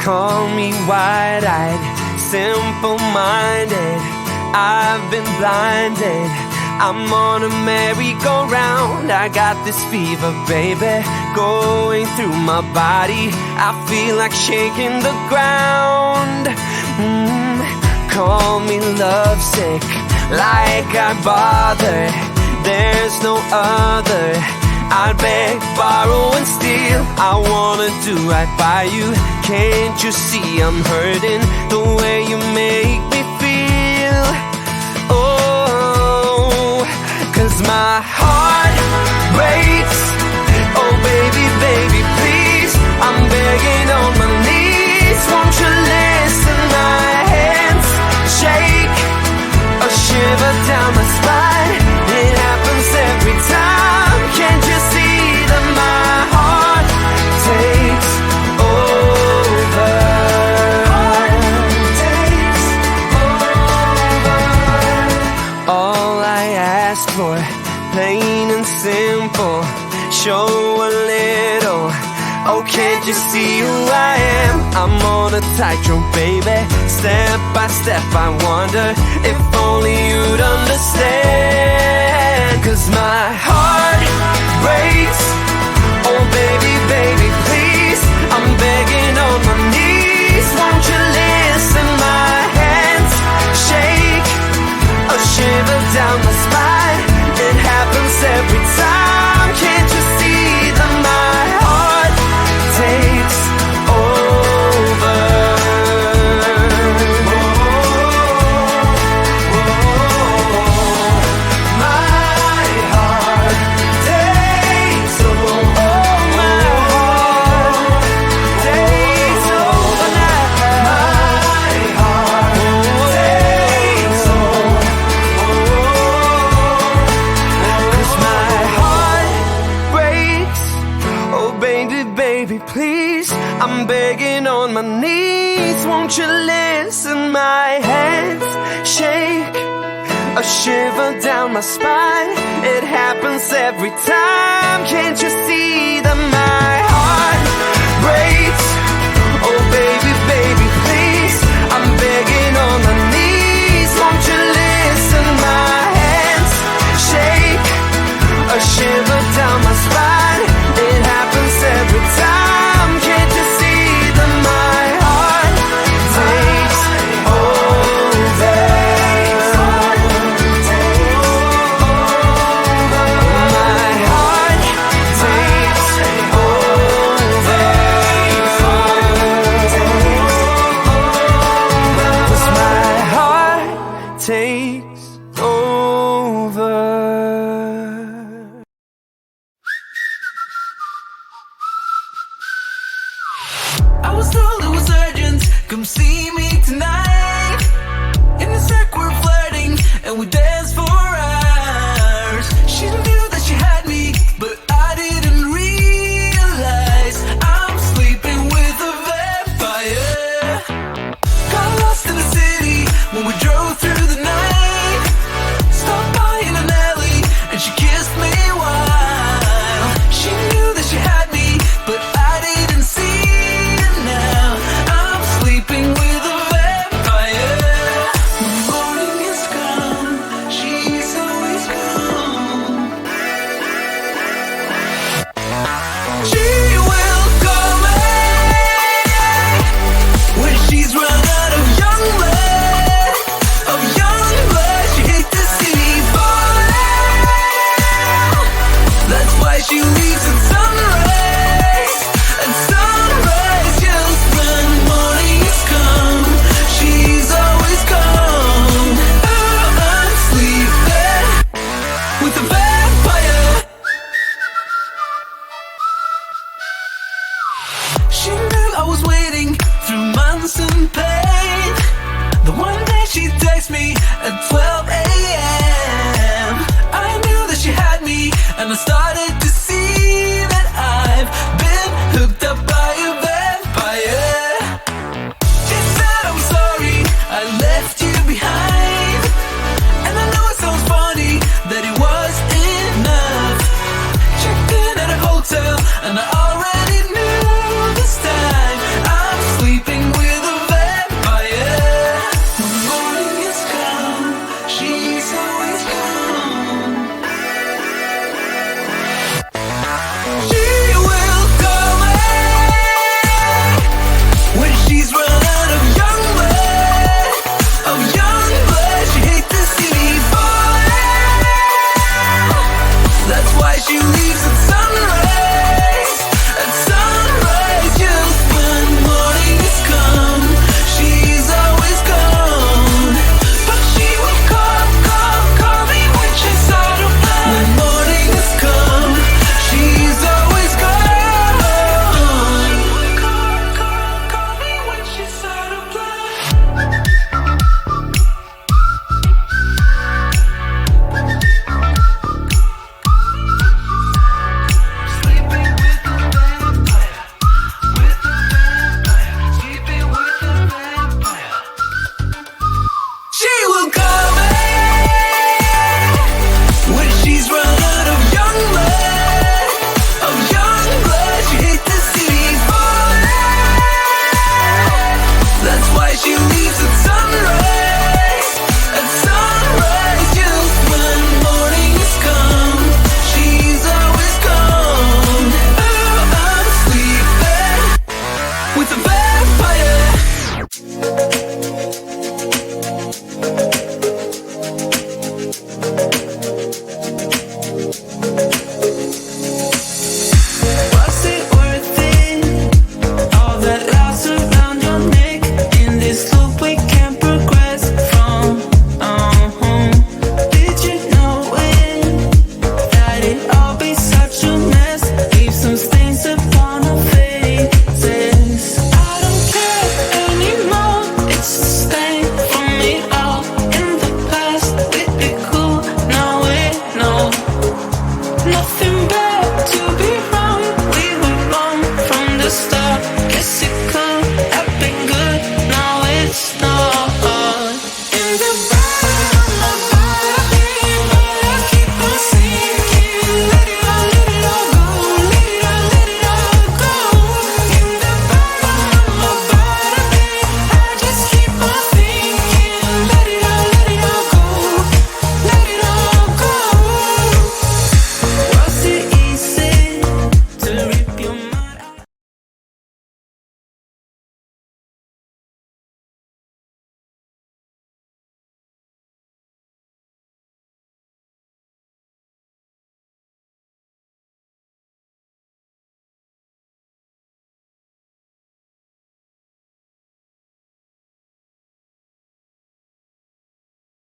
Call me wide-eyed, simple-minded. I've been blinded. I'm on a merry-go-round. I got this fever, baby, going through my body. I feel like shaking the ground. Call me lovesick, like I bother. There's no other. I'd beg, borrow, and steal. I wanna do right by you. Can't you see I'm hurting the way you make me feel? Oh, 'cause my heart breaks. Oh baby, baby, please, I'm begging on my knees. Won't you listen? My hands shake, a shiver down my spine. It happens every time. Can't you see that my heart takes over? Takes over. All I ask for, plain and simple, show a little. Oh, can't you see who I am? I'm on a tightrope, baby. Step by step, I wonder if only you'd understand. 'Cause my heart breaks. Oh baby, baby, please, I'm begging on my knees. Won't you listen? My hands shake, a shiver down my spine. It happens every time. Can't you see that my heart takes over? Please, I'm begging on my knees. Won't you listen? My hands shake, a shiver down my spine. It happens every time. Can't you see that my heart breaks? Oh baby, baby, please, I'm begging on my knees. Won't you listen? My hands shake, a shiver down my spine. It happens every time. Can't you see that my heart takes over? My heart takes over. 'Cause my heart takes over. I was told it was urgent, come see me tonight. In the circle we're flirting, and we danced for hours. She knew that she had me, but I didn't realize I'm sleeping with a vampire. Got lost in the city when we drove through the night. Stopped by in an alley, and she kissed me while she knew that she had me, but I didn't see. Now I'm sleeping with a vampire. When morning is come, she's always come. She will call me when she's run out of young blood. Of young blood, she hates to see me fall out. That's why she leaves at sunrise. And sunrise, just when morning has come, she's always gone. I'm sleeping with a vampire. She knew I was waiting through months and pain. The one day she texted me at 12 a.m. I knew that she had me, and I started to see that I've been hooked up by a vampire. She said I'm sorry I left you behind, and I know it sounds funny that it was enough. Checked in at a hotel, and I already knew this time I'm sleeping the stars.